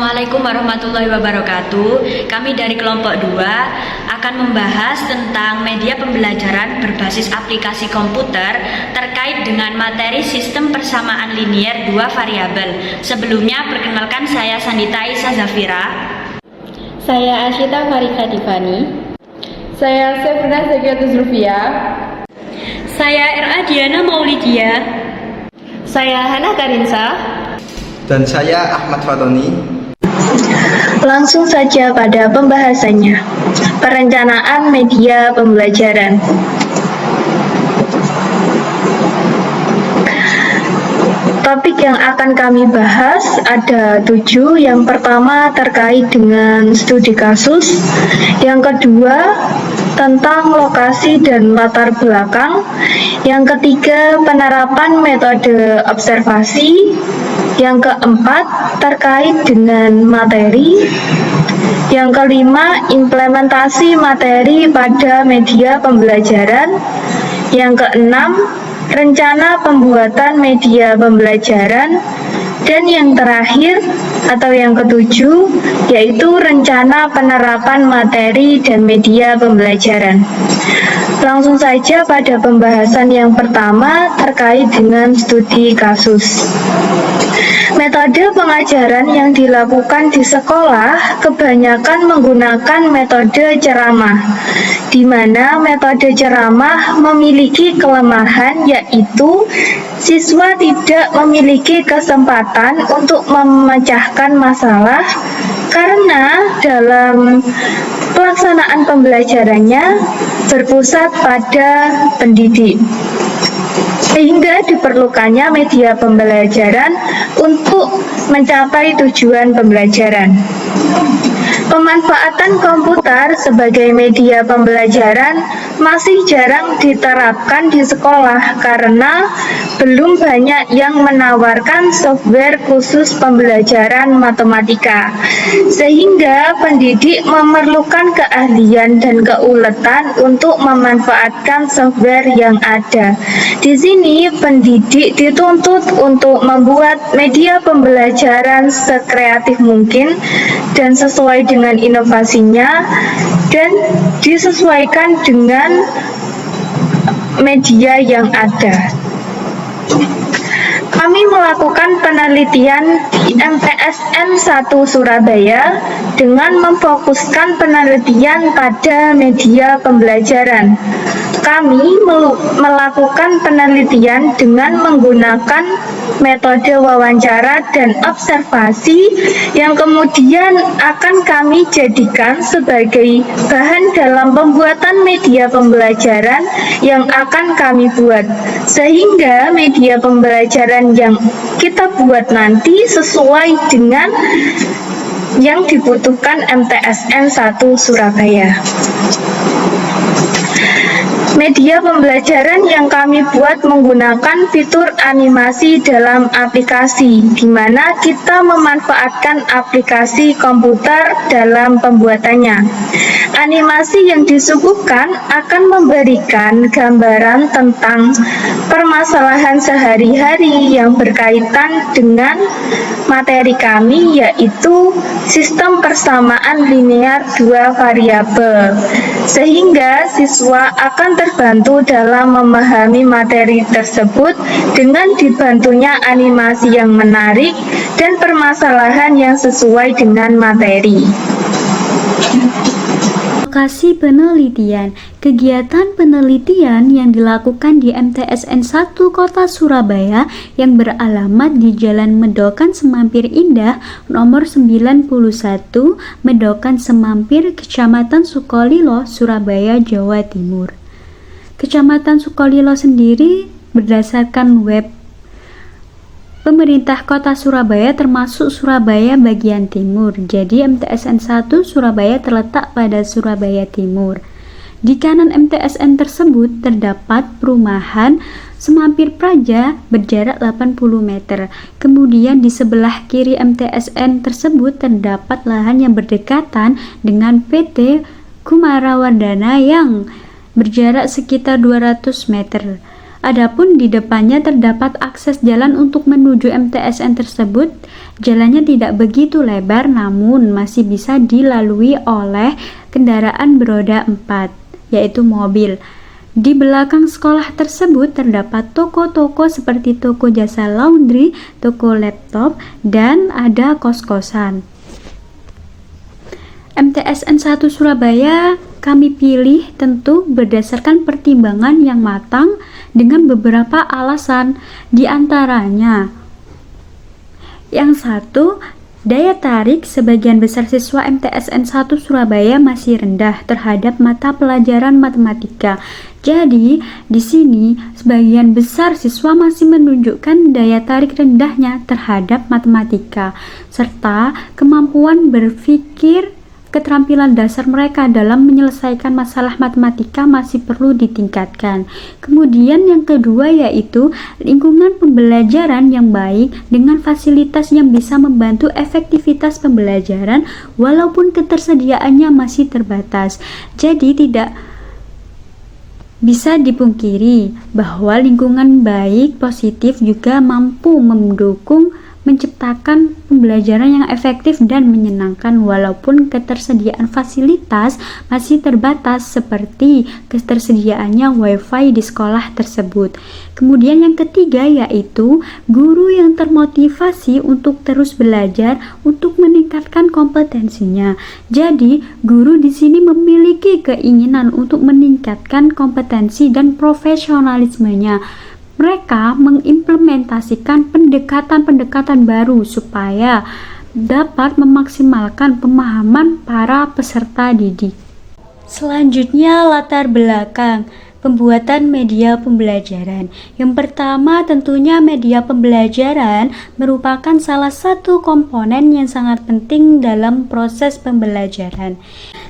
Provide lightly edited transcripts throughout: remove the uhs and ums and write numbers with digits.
Assalamualaikum warahmatullahi wabarakatuh. Kami dari kelompok 2 akan membahas tentang media pembelajaran berbasis aplikasi komputer terkait dengan materi sistem persamaan linier 2 variabel. Sebelumnya perkenalkan, saya Sandita Isa Zafira. Saya Asyita Farika Tifani. Saya Sefna Zakiatus Rufia. Saya R.A. Diana Maulidia. Saya Hana Karinsa. Dan saya Ahmad Fatoni. Langsung saja pada pembahasannya. Perencanaan media pembelajaran. Topik yang akan kami bahas ada 7. Yang pertama terkait dengan studi kasus. Yang kedua tentang lokasi dan latar belakang. Yang ketiga penerapan metode observasi. Yang keempat terkait dengan materi. Yang kelima implementasi materi pada media pembelajaran. Yang keenam rencana pembuatan media pembelajaran. Dan yang terakhir atau yang ketujuh yaitu rencana penerapan materi dan media pembelajaran. Langsung saja pada pembahasan yang pertama terkait dengan studi kasus. Metode pengajaran yang dilakukan di sekolah kebanyakan menggunakan metode ceramah, di mana metode ceramah memiliki kelemahan yaitu siswa tidak memiliki kesempatan untuk memecahkan masalah karena dalam pelaksanaan pembelajarannya berpusat pada pendidik. Sehingga diperlukannya media pembelajaran untuk mencapai tujuan pembelajaran. Pemanfaatan komputer sebagai media pembelajaran masih jarang diterapkan di sekolah karena belum banyak yang menawarkan software khusus pembelajaran matematika, sehingga pendidik memerlukan keahlian dan keuletan untuk memanfaatkan software yang ada. Di sini pendidik dituntut untuk membuat media pembelajaran sekreatif mungkin dan sesuai dengan inovasinya dan disesuaikan dengan media yang ada. Kami melakukan penelitian di MTSN 1 Surabaya dengan memfokuskan penelitian pada media pembelajaran. Kami melakukan penelitian dengan menggunakan metode wawancara dan observasi yang kemudian akan kami jadikan sebagai bahan dalam pembuatan media pembelajaran yang akan kami buat, sehingga media pembelajaran yang kita buat nanti sesuai dengan yang dibutuhkan MTSN 1 Surabaya. Media pembelajaran yang kami buat menggunakan fitur animasi dalam aplikasi, di mana kita memanfaatkan aplikasi komputer dalam pembuatannya. Animasi yang disuguhkan akan memberikan gambaran tentang permasalahan sehari-hari yang berkaitan dengan materi kami, yaitu sistem persamaan linear 2 variabel, sehingga siswa akan terbantu dalam memahami materi tersebut dengan dibantunya animasi yang menarik dan permasalahan yang sesuai dengan materi. Lokasi penelitian. Kegiatan penelitian yang dilakukan di MTSN 1 Kota Surabaya yang beralamat di Jalan Medokan Semampir Indah nomor 91, Medokan Semampir, Kecamatan Sukolilo, Surabaya, Jawa Timur. Kecamatan Sukolilo sendiri berdasarkan web Pemerintah Kota Surabaya termasuk Surabaya bagian timur. Jadi MTSN 1 Surabaya terletak pada Surabaya Timur. Di kanan MTSN tersebut terdapat perumahan Semampir Praja berjarak 80 meter. Kemudian di sebelah kiri MTSN tersebut terdapat lahan yang berdekatan dengan PT Kumarawardhana yang berjarak sekitar 200 meter. Adapun di depannya terdapat akses jalan untuk menuju MTSN tersebut. Jalannya tidak begitu lebar namun masih bisa dilalui oleh kendaraan beroda 4, yaitu mobil. Di belakang sekolah tersebut terdapat toko-toko seperti toko jasa laundry, toko laptop, dan ada kos-kosan. MTSN 1 Surabaya kami pilih tentu berdasarkan pertimbangan yang matang dengan beberapa alasan, di antaranya yang satu, daya tarik sebagian besar siswa MTSN 1 Surabaya masih rendah terhadap mata pelajaran matematika. Jadi, di sini sebagian besar siswa masih menunjukkan daya tarik rendahnya terhadap matematika serta kemampuan berpikir. Keterampilan dasar mereka dalam menyelesaikan masalah matematika masih perlu ditingkatkan. Kemudian yang kedua yaitu lingkungan pembelajaran yang baik dengan fasilitas yang bisa membantu efektivitas pembelajaran walaupun ketersediaannya masih terbatas. Jadi tidak bisa dipungkiri bahwa lingkungan baik positif juga mampu mendukung menciptakan pembelajaran yang efektif dan menyenangkan walaupun ketersediaan fasilitas masih terbatas seperti ketersediaannya wifi di sekolah tersebut. Kemudian yang ketiga yaitu guru yang termotivasi untuk terus belajar untuk meningkatkan kompetensinya. Jadi, guru di sini memiliki keinginan untuk meningkatkan kompetensi dan profesionalismenya. Mereka mengimplementasikan pendekatan-pendekatan baru supaya dapat memaksimalkan pemahaman para peserta didik. Selanjutnya, latar belakang pembuatan media pembelajaran. Yang pertama, tentunya media pembelajaran merupakan salah satu komponen yang sangat penting dalam proses pembelajaran.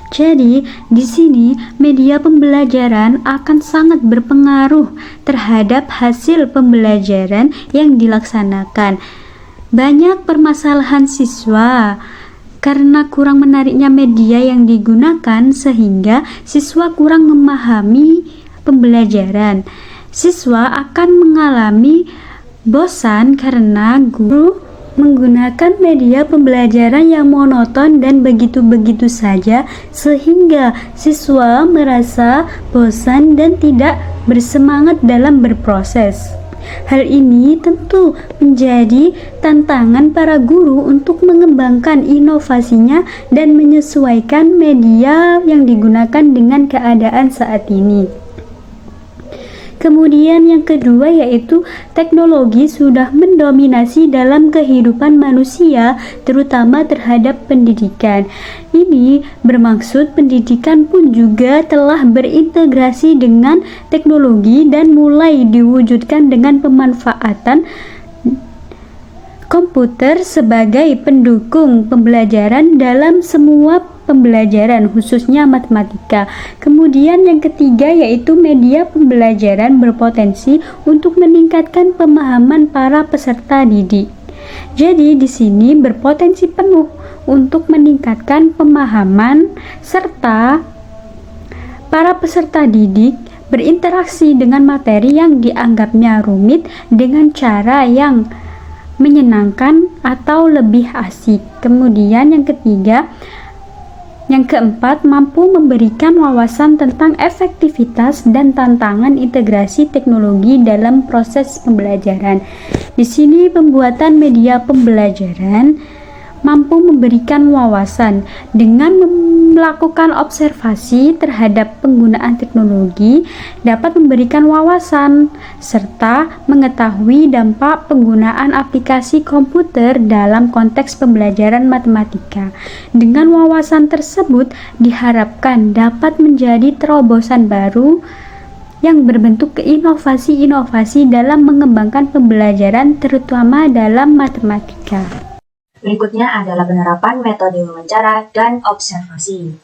Jadi, di sini media pembelajaran akan sangat berpengaruh terhadap hasil pembelajaran yang dilaksanakan. Banyak permasalahan siswa karena kurang menariknya media yang digunakan sehingga siswa kurang memahami pembelajaran. Siswa akan mengalami bosan karena guru menggunakan media pembelajaran yang monoton dan begitu-begitu saja sehingga siswa merasa bosan dan tidak bersemangat dalam berproses. Hal ini tentu menjadi tantangan para guru untuk mengembangkan inovasinya dan menyesuaikan media yang digunakan dengan keadaan saat ini. Kemudian yang kedua yaitu teknologi sudah mendominasi dalam kehidupan manusia terutama terhadap pendidikan. Ini bermaksud pendidikan pun juga telah berintegrasi dengan teknologi dan mulai diwujudkan dengan pemanfaatan komputer sebagai pendukung pembelajaran dalam semua pembelajaran khususnya matematika. Kemudian yang ketiga yaitu media pembelajaran berpotensi untuk meningkatkan pemahaman para peserta didik. Jadi di sini berpotensi penuh untuk meningkatkan pemahaman serta para peserta didik berinteraksi dengan materi yang dianggapnya rumit dengan cara yang menyenangkan atau lebih asik. Kemudian yang keempat, mampu memberikan wawasan tentang efektivitas dan tantangan integrasi teknologi dalam proses pembelajaran. Di sini pembuatan media pembelajaran mampu memberikan wawasan dengan melakukan observasi terhadap penggunaan teknologi dapat memberikan wawasan serta mengetahui dampak penggunaan aplikasi komputer dalam konteks pembelajaran matematika. Dengan wawasan tersebut diharapkan dapat menjadi terobosan baru yang berbentuk inovasi-inovasi dalam mengembangkan pembelajaran terutama dalam matematika. Berikutnya adalah penerapan metode wawancara dan observasi.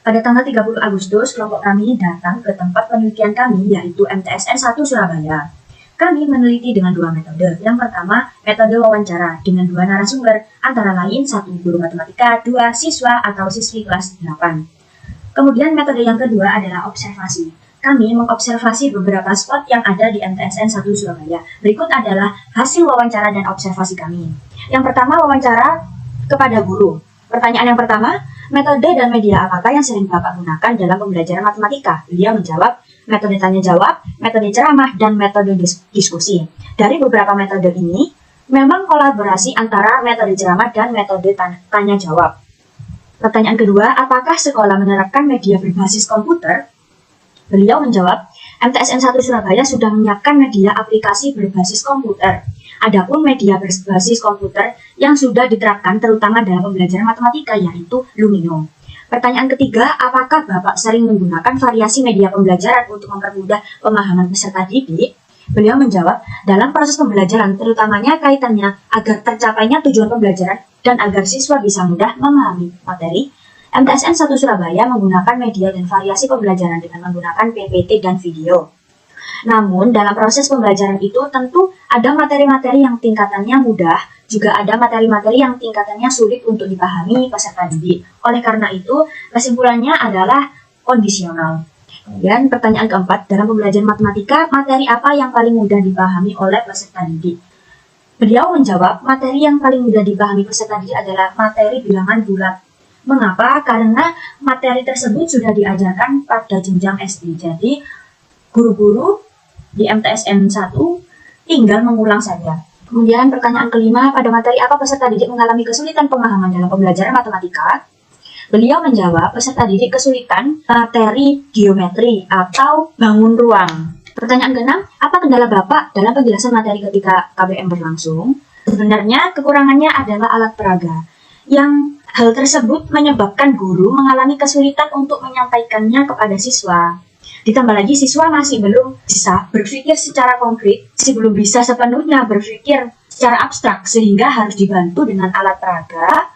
Pada tanggal 30 Agustus, kelompok kami datang ke tempat penelitian kami, yaitu MTSN 1 Surabaya. Kami meneliti dengan dua metode. Yang pertama, metode wawancara dengan dua narasumber, antara lain 1 guru matematika, 2 siswa atau siswi kelas 8. Kemudian metode yang kedua adalah observasi. kami mengobservasi beberapa spot yang ada di MTSN 1 Surabaya. Berikut adalah hasil wawancara dan observasi kami. Yang pertama, wawancara kepada guru. Pertanyaan yang pertama, metode dan media apakah yang sering Bapak gunakan dalam pembelajaran matematika? Beliau menjawab, metode tanya jawab, metode ceramah, dan metode diskusi. Dari beberapa metode ini, memang kolaborasi antara metode ceramah dan metode tanya jawab. Pertanyaan kedua, apakah sekolah menerapkan media berbasis komputer? Beliau menjawab, MTSN 1 Surabaya sudah menyiapkan media aplikasi berbasis komputer. Adapun media berbasis komputer yang sudah diterapkan terutama dalam pembelajaran matematika yaitu Lumino. Pertanyaan ketiga, apakah Bapak sering menggunakan variasi media pembelajaran untuk mempermudah pemahaman peserta didik? Beliau menjawab, dalam proses pembelajaran terutamanya kaitannya agar tercapainya tujuan pembelajaran dan agar siswa bisa mudah memahami materi, MTSN 1 Surabaya menggunakan media dan variasi pembelajaran dengan menggunakan PPT dan video. Namun, dalam proses pembelajaran itu tentu ada materi-materi yang tingkatannya mudah, juga ada materi-materi yang tingkatannya sulit untuk dipahami peserta didik. Oleh karena itu, kesimpulannya adalah kondisional. Kemudian pertanyaan keempat, dalam pembelajaran matematika, materi apa yang paling mudah dipahami oleh peserta didik? Beliau menjawab, materi yang paling mudah dipahami peserta didik adalah materi bilangan bulat. Mengapa? Karena materi tersebut sudah diajarkan pada jenjang SD. Jadi, guru-guru di MTSN 1 tinggal mengulang saja. Kemudian pertanyaan kelima, pada materi apa peserta didik mengalami kesulitan pemahaman dalam pembelajaran matematika? Beliau menjawab, peserta didik kesulitan materi geometri atau bangun ruang. Pertanyaan keenam, apa kendala Bapak dalam penjelasan materi ketika KBM berlangsung? Sebenarnya kekurangannya adalah alat peraga, yang hal tersebut menyebabkan guru mengalami kesulitan untuk menyampaikannya kepada siswa. Ditambah lagi siswa masih belum bisa berpikir secara konkret, masih belum bisa sepenuhnya berpikir secara abstrak, sehingga harus dibantu dengan alat peraga,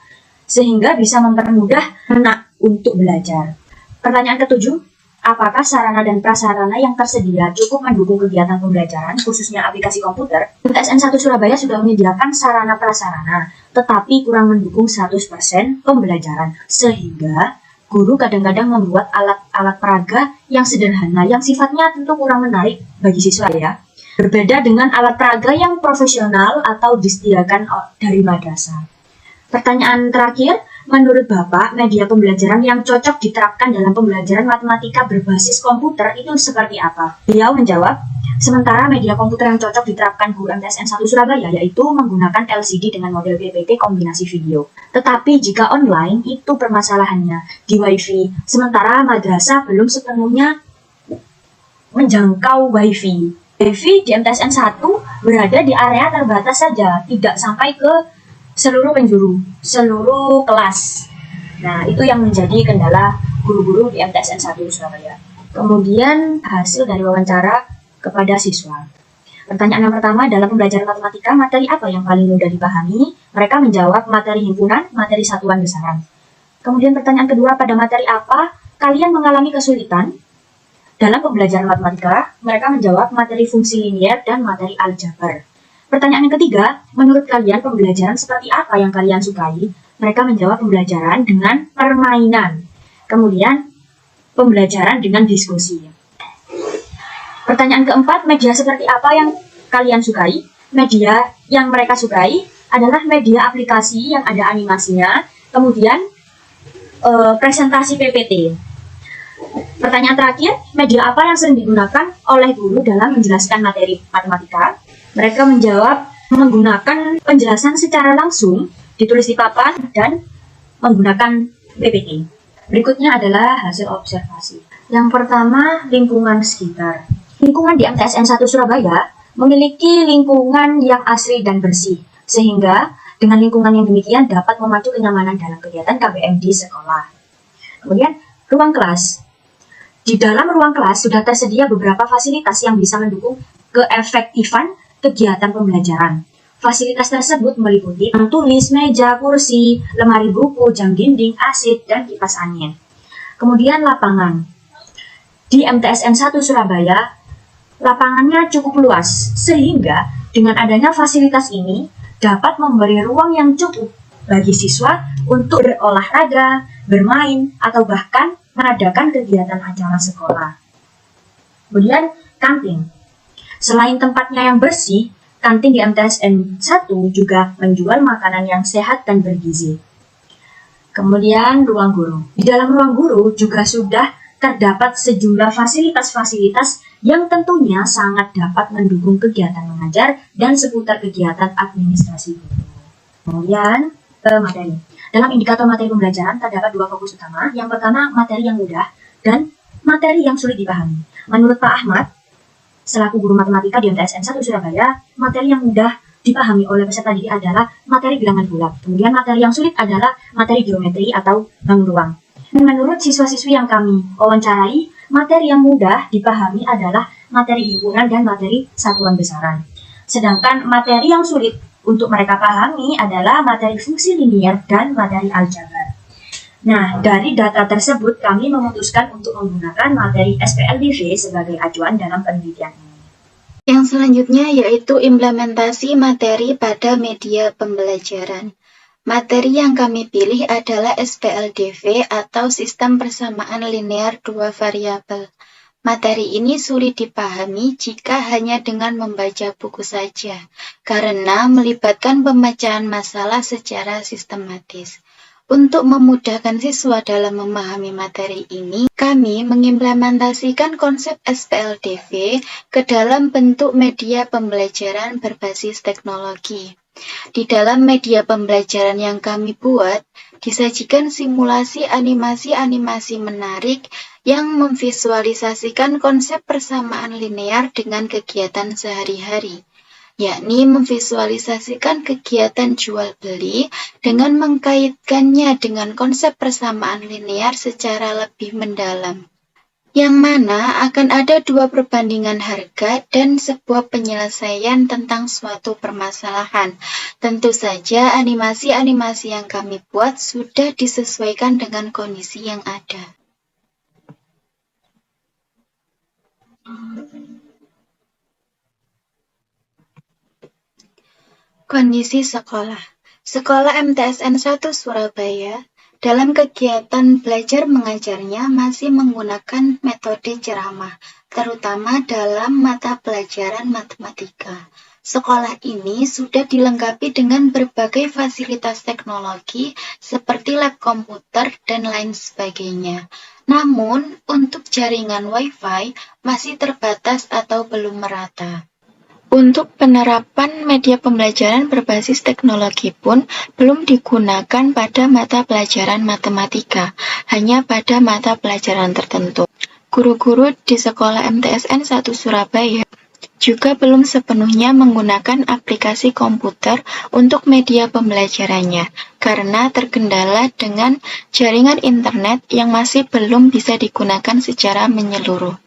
sehingga bisa mempermudah anak untuk belajar. Pertanyaan ketujuh, apakah sarana dan prasarana yang tersedia cukup mendukung kegiatan pembelajaran, khususnya aplikasi komputer? MTSN 1 Surabaya sudah menyediakan sarana prasarana, tetapi kurang mendukung 100% pembelajaran, sehingga guru kadang-kadang membuat alat-alat peraga yang sederhana, yang sifatnya tentu kurang menarik bagi siswa ya. Berbeda dengan alat peraga yang profesional atau disediakan dari madrasah. Pertanyaan terakhir, menurut Bapak, media pembelajaran yang cocok diterapkan dalam pembelajaran matematika berbasis komputer itu seperti apa? Beliau menjawab, sementara media komputer yang cocok diterapkan guru MTSN 1 Surabaya yaitu menggunakan LCD dengan model PPT kombinasi video. Tetapi jika online itu permasalahannya di WiFi, sementara madrasah belum sepenuhnya menjangkau WiFi. WiFi di MTSN 1 berada di area terbatas saja, tidak sampai ke seluruh penjuru, seluruh kelas. Nah, itu yang menjadi kendala guru-guru di MTSN 1 Surabaya. Kemudian hasil dari wawancara kepada siswa. Pertanyaan yang pertama, dalam pembelajaran matematika, materi apa yang paling mudah dipahami? Mereka menjawab materi himpunan, materi satuan besaran. Kemudian pertanyaan kedua, pada materi apa kalian mengalami kesulitan? Dalam pembelajaran matematika, mereka menjawab materi fungsi linier dan materi aljabar. Pertanyaan yang ketiga, menurut kalian pembelajaran seperti apa yang kalian sukai? Mereka menjawab pembelajaran dengan permainan. Kemudian, pembelajaran dengan diskusi. Pertanyaan keempat, media seperti apa yang kalian sukai? Media yang mereka sukai adalah media aplikasi yang ada animasinya, kemudian presentasi PPT. Pertanyaan terakhir, media apa yang sering digunakan oleh guru dalam menjelaskan materi matematika? Mereka menjawab menggunakan penjelasan secara langsung, ditulis di papan, dan menggunakan PPT. Berikutnya adalah hasil observasi. Yang pertama, lingkungan sekitar. Lingkungan di MTSN 1 Surabaya memiliki lingkungan yang asri dan bersih, sehingga dengan lingkungan yang demikian dapat memacu kenyamanan dalam kegiatan KBM di sekolah. Kemudian, ruang kelas. Di dalam ruang kelas sudah tersedia beberapa fasilitas yang bisa mendukung keefektifan kegiatan pembelajaran. Fasilitas tersebut meliputi ruang tulis, meja, kursi, lemari buku, jam dinding, AC, dan kipas angin. Kemudian lapangan. Di MTSN 1 Surabaya, lapangannya cukup luas, sehingga dengan adanya fasilitas ini dapat memberi ruang yang cukup bagi siswa untuk berolahraga, bermain, atau bahkan mengadakan kegiatan acara sekolah. Kemudian kantin. Selain tempatnya yang bersih, kantin di MTSN 1 juga menjual makanan yang sehat dan bergizi. Kemudian ruang guru. Di dalam ruang guru juga sudah terdapat sejumlah fasilitas-fasilitas yang tentunya sangat dapat mendukung kegiatan mengajar dan seputar kegiatan administrasi guru. Kemudian materi. Dalam indikator materi pembelajaran terdapat dua fokus utama. Yang pertama, materi yang mudah dan materi yang sulit dipahami. Menurut Pak Ahmad, selaku guru matematika di MTSN 1 Surabaya, materi yang mudah dipahami oleh peserta didik adalah materi bilangan bulat. Kemudian materi yang sulit adalah materi geometri atau bangun ruang. Menurut siswa-siswi yang kami wawancarai, materi yang mudah dipahami adalah materi himpunan dan materi satuan besaran. Sedangkan materi yang sulit untuk mereka pahami adalah materi fungsi linier dan materi aljabar. Nah, dari data tersebut kami memutuskan untuk menggunakan materi SPLDV sebagai acuan dalam penelitian ini. Yang selanjutnya yaitu implementasi materi pada media pembelajaran. Materi yang kami pilih adalah SPLDV atau Sistem Persamaan Linear Dua Variabel. Materi ini sulit dipahami jika hanya dengan membaca buku saja, karena melibatkan pemecahan masalah secara sistematis. Untuk memudahkan siswa dalam memahami materi ini, kami mengimplementasikan konsep SPLDV ke dalam bentuk media pembelajaran berbasis teknologi. Di dalam media pembelajaran yang kami buat, disajikan simulasi animasi-animasi menarik yang memvisualisasikan konsep persamaan linear dengan kegiatan sehari-hari, yakni memvisualisasikan kegiatan jual-beli dengan mengkaitkannya dengan konsep persamaan linear secara lebih mendalam, yang mana akan ada dua perbandingan harga dan sebuah penyelesaian tentang suatu permasalahan. Tentu saja animasi-animasi yang kami buat sudah disesuaikan dengan kondisi yang ada. Kondisi sekolah. Sekolah MTSN 1 Surabaya dalam kegiatan belajar mengajarnya masih menggunakan metode ceramah, terutama dalam mata pelajaran matematika. Sekolah ini sudah dilengkapi dengan berbagai fasilitas teknologi seperti lab komputer dan lain sebagainya. Namun, untuk jaringan Wi-Fi masih terbatas atau belum merata. Untuk penerapan media pembelajaran berbasis teknologi pun belum digunakan pada mata pelajaran matematika, hanya pada mata pelajaran tertentu. Guru-guru di sekolah MTSN 1 Surabaya juga belum sepenuhnya menggunakan aplikasi komputer untuk media pembelajarannya, karena terkendala dengan jaringan internet yang masih belum bisa digunakan secara menyeluruh.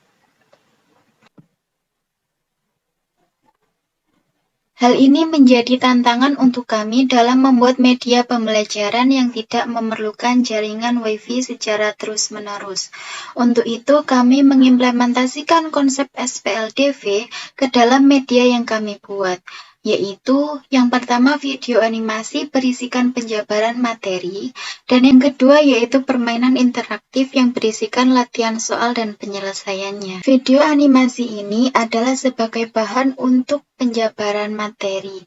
Hal ini menjadi tantangan untuk kami dalam membuat media pembelajaran yang tidak memerlukan jaringan Wi-Fi secara terus-menerus. Untuk itu, kami mengimplementasikan konsep SPLDV ke dalam media yang kami buat, yaitu yang pertama video animasi berisikan penjabaran materi, dan yang kedua yaitu permainan interaktif yang berisikan latihan soal dan penyelesaiannya. Video animasi ini adalah sebagai bahan untuk penjabaran materi,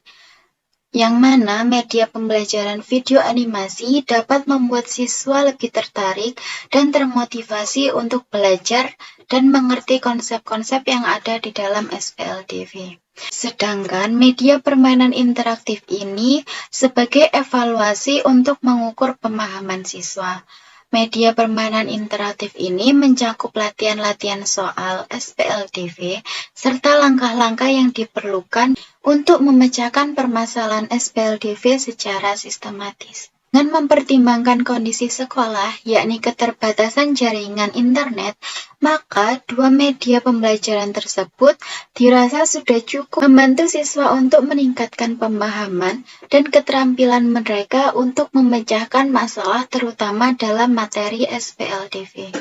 yang mana media pembelajaran video animasi dapat membuat siswa lebih tertarik dan termotivasi untuk belajar dan mengerti konsep-konsep yang ada di dalam SPLDV. Sedangkan media permainan interaktif ini sebagai evaluasi untuk mengukur pemahaman siswa. Media permainan interaktif ini mencakup latihan-latihan soal SPLDV serta langkah-langkah yang diperlukan untuk memecahkan permasalahan SPLDV secara sistematis. Dengan mempertimbangkan kondisi sekolah, yakni keterbatasan jaringan internet, maka dua media pembelajaran tersebut dirasa sudah cukup membantu siswa untuk meningkatkan pemahaman dan keterampilan mereka untuk memecahkan masalah terutama dalam materi SPLDV.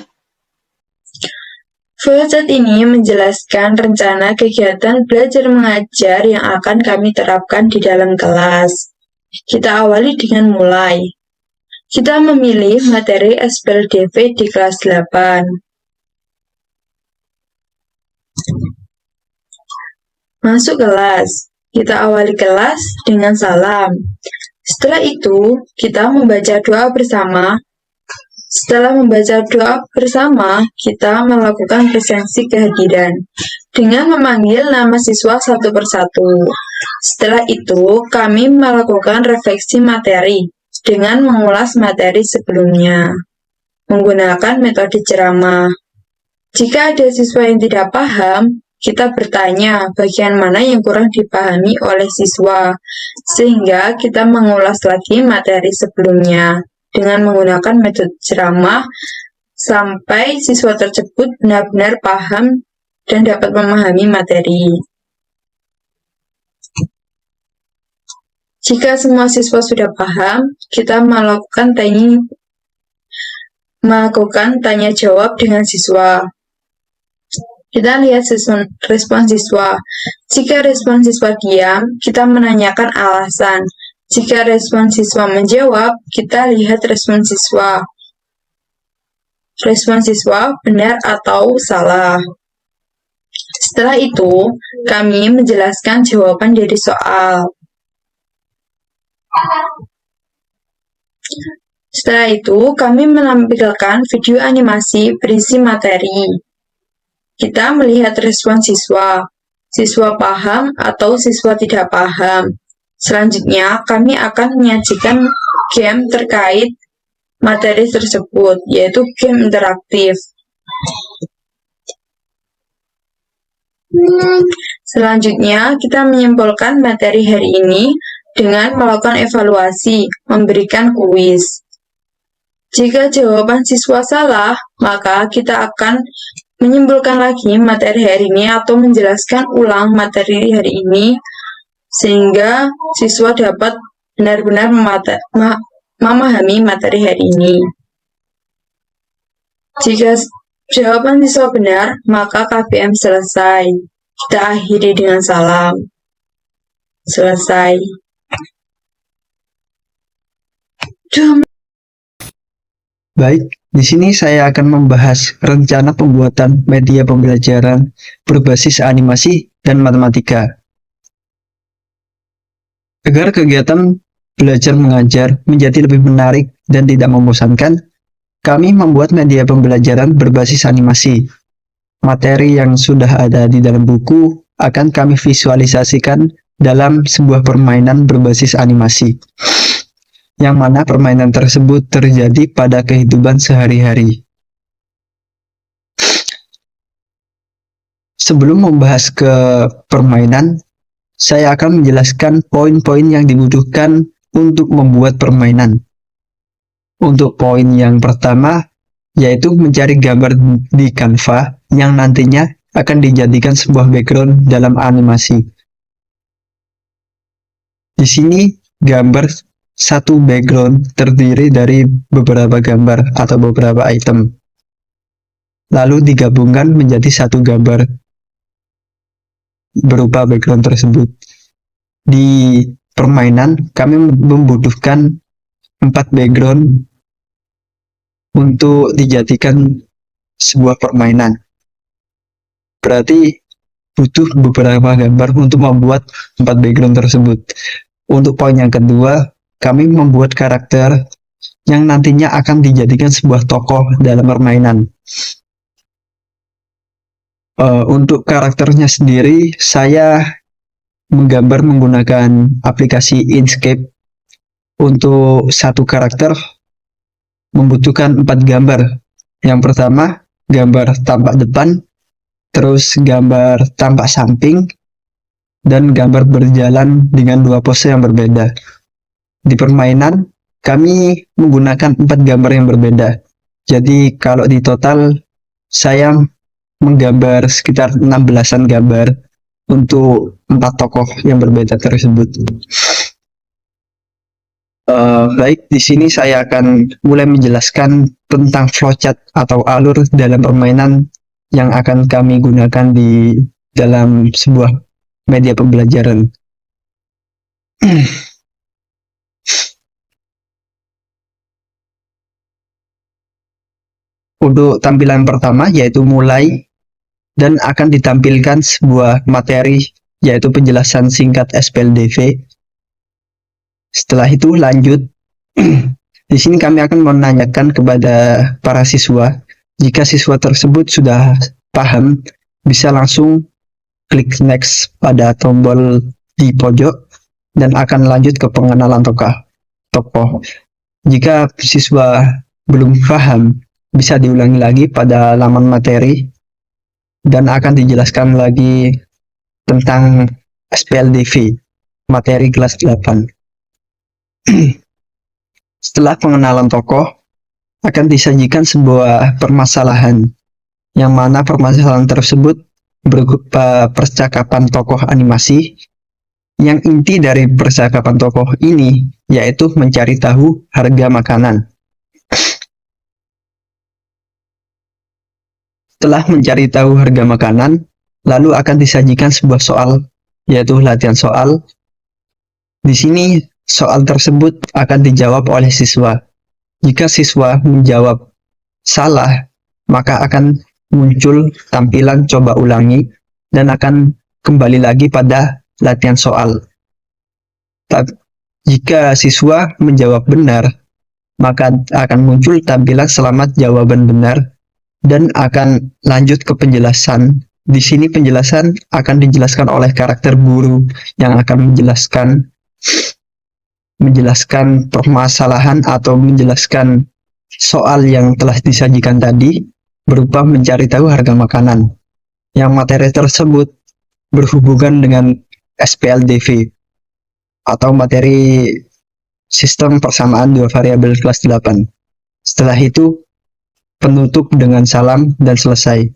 Flowchart ini menjelaskan rencana kegiatan belajar mengajar yang akan kami terapkan di dalam kelas. Kita awali dengan mulai. Kita memilih materi SPLDV di kelas 8. Masuk kelas. Kita awali kelas dengan salam. Setelah itu, kita membaca doa bersama. Setelah membaca doa bersama, kita melakukan presensi kehadiran dengan memanggil nama siswa satu persatu. Setelah itu, kami melakukan refleksi materi dengan mengulas materi sebelumnya menggunakan metode ceramah. Jika ada siswa yang tidak paham, kita bertanya bagian mana yang kurang dipahami oleh siswa, sehingga kita mengulas lagi materi sebelumnya dengan menggunakan metode ceramah sampai siswa tersebut benar-benar paham dan dapat memahami materi. Jika semua siswa sudah paham, kita melakukan tanya jawab dengan siswa. Kita lihat respon siswa. Jika respon siswa diam, kita menanyakan alasan. Jika respon siswa menjawab, kita lihat respon siswa. Respon siswa benar atau salah. Setelah itu, kami menjelaskan jawaban dari soal. Setelah itu, kami menampilkan video animasi berisi materi. Kita melihat respon siswa. Siswa paham atau siswa tidak paham. Selanjutnya, kami akan menyajikan game terkait materi tersebut, yaitu game interaktif. Selanjutnya, kita menyimpulkan materi hari ini dengan melakukan evaluasi, memberikan kuis. Jika jawaban siswa salah, maka kita akan menyimpulkan lagi materi hari ini atau menjelaskan ulang materi hari ini sehingga siswa dapat benar-benar memahami materi hari ini. Jika jawaban siswa benar, maka KBM selesai. Kita akhiri dengan salam. Selesai. Baik, di sini saya akan membahas rencana pembuatan media pembelajaran berbasis animasi dan matematika. Agar kegiatan belajar mengajar menjadi lebih menarik dan tidak membosankan, kami membuat media pembelajaran berbasis animasi. Materi yang sudah ada di dalam buku akan kami visualisasikan dalam sebuah permainan berbasis animasi, yang mana permainan tersebut terjadi pada kehidupan sehari-hari. Sebelum membahas ke permainan, saya akan menjelaskan poin-poin yang dibutuhkan untuk membuat permainan. Untuk poin yang pertama, yaitu mencari gambar di Canva yang nantinya akan dijadikan sebuah background dalam animasi. Di sini, gambar satu background terdiri dari beberapa gambar atau beberapa item, lalu digabungkan menjadi satu gambar berupa background tersebut. Di permainan, kami membutuhkan 4 background untuk dijadikan sebuah permainan. Berarti butuh beberapa gambar untuk membuat 4 background tersebut. Untuk poin yang kedua, kami membuat karakter yang nantinya akan dijadikan sebuah tokoh dalam permainan. Untuk karakternya sendiri, saya menggambar menggunakan aplikasi Inkscape. Untuk satu karakter membutuhkan 4 gambar. Yang pertama, gambar tampak depan, terus gambar tampak samping, dan gambar berjalan dengan 2 pose yang berbeda. Di permainan, kami menggunakan 4 gambar yang berbeda. Jadi kalau di total, saya menggambar sekitar 16-an gambar untuk 4 tokoh yang berbeda tersebut. Baik, di sini saya akan mulai menjelaskan tentang flowchart atau alur dalam permainan yang akan kami gunakan di dalam sebuah media pembelajaran. Untuk tampilan pertama yaitu mulai, dan akan ditampilkan sebuah materi yaitu penjelasan singkat SPLDV. Setelah itu lanjut. Di sini kami akan menanyakan kepada para siswa. Jika siswa tersebut sudah paham, bisa langsung klik next pada tombol di pojok dan akan lanjut ke pengenalan tokoh. Jika siswa belum paham, bisa diulangi lagi pada laman materi dan akan dijelaskan lagi tentang SPLDV, materi kelas 8. Setelah pengenalan tokoh, akan disajikan sebuah permasalahan, yang mana permasalahan tersebut berupa percakapan tokoh animasi, yang inti dari percakapan tokoh ini yaitu mencari tahu harga makanan. Setelah mencari tahu harga makanan, lalu akan disajikan sebuah soal, yaitu latihan soal. Di sini soal tersebut akan dijawab oleh siswa. Jika siswa menjawab salah, maka akan muncul tampilan coba ulangi dan akan kembali lagi pada latihan soal. Jika siswa menjawab benar, maka akan muncul tampilan selamat jawaban benar dan akan lanjut ke penjelasan. Di sini penjelasan akan dijelaskan oleh karakter guru yang akan menjelaskan permasalahan atau menjelaskan soal yang telah disajikan tadi berupa mencari tahu harga makanan. Yang materi tersebut berhubungan dengan SPLDV atau materi sistem persamaan dua variabel kelas 8. Setelah itu penutup dengan salam dan selesai.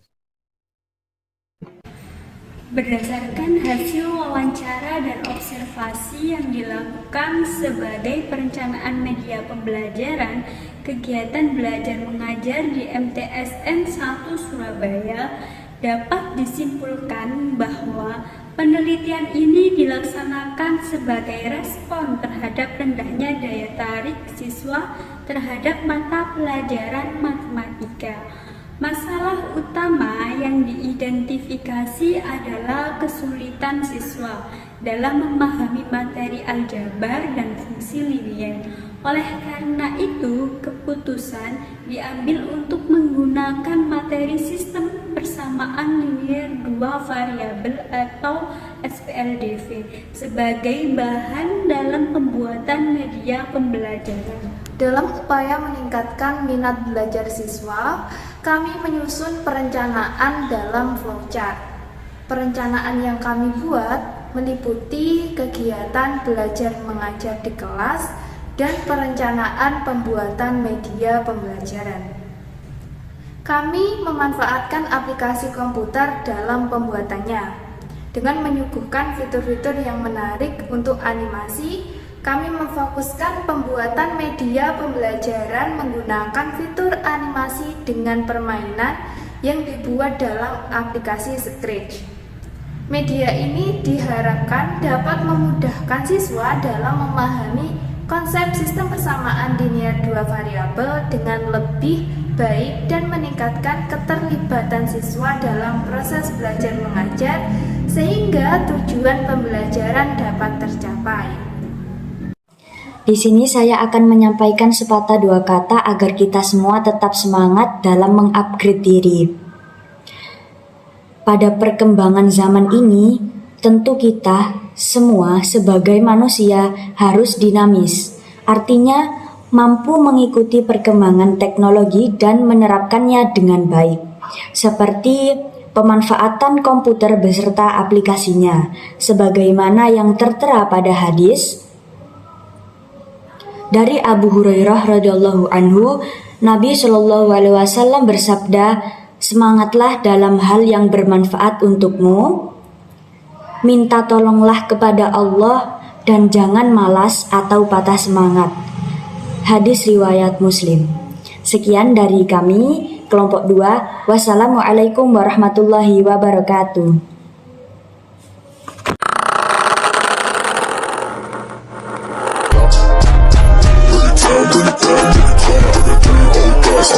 Berdasarkan hasil wawancara dan observasi yang dilakukan sebagai perencanaan media pembelajaran, kegiatan belajar mengajar di MTSN 1 Surabaya, dapat disimpulkan bahwa penelitian ini dilaksanakan sebagai respon terhadap rendahnya daya tarik siswa terhadap mata pelajaran matematika. Masalah utama yang diidentifikasi adalah kesulitan siswa dalam memahami materi aljabar dan fungsi linier. Oleh karena itu, keputusan diambil untuk menggunakan materi sistem persamaan linier dua variabel atau SPLDV sebagai bahan dalam pembuatan media pembelajaran. Dalam upaya meningkatkan minat belajar siswa, kami menyusun perencanaan dalam flowchart. Perencanaan yang kami buat meliputi kegiatan belajar mengajar di kelas dan perencanaan pembuatan media pembelajaran. Kami memanfaatkan aplikasi komputer dalam pembuatannya. Dengan menyuguhkan fitur-fitur yang menarik untuk animasi, kami memfokuskan pembuatan media pembelajaran menggunakan fitur animasi dengan permainan yang dibuat dalam aplikasi Scratch. Media ini diharapkan dapat memudahkan siswa dalam memahami konsep sistem persamaan linear dua variabel dengan lebih baik dan meningkatkan keterlibatan siswa dalam proses belajar mengajar sehingga tujuan pembelajaran dapat tercapai. Di sini saya akan menyampaikan sepatah dua kata agar kita semua tetap semangat dalam mengupgrade diri. Pada perkembangan zaman ini, tentu kita semua sebagai manusia harus dinamis. Artinya, mampu mengikuti perkembangan teknologi dan menerapkannya dengan baik. Seperti pemanfaatan komputer beserta aplikasinya, sebagaimana yang tertera pada hadis dari Abu Hurairah radhiyallahu anhu, Nabi Shallallahu alaihi wasallam bersabda, "Semangatlah dalam hal yang bermanfaat untukmu. Minta tolonglah kepada Allah dan jangan malas atau patah semangat." Hadis riwayat Muslim. Sekian dari kami, kelompok 2. Wassalamualaikum warahmatullahi wabarakatuh.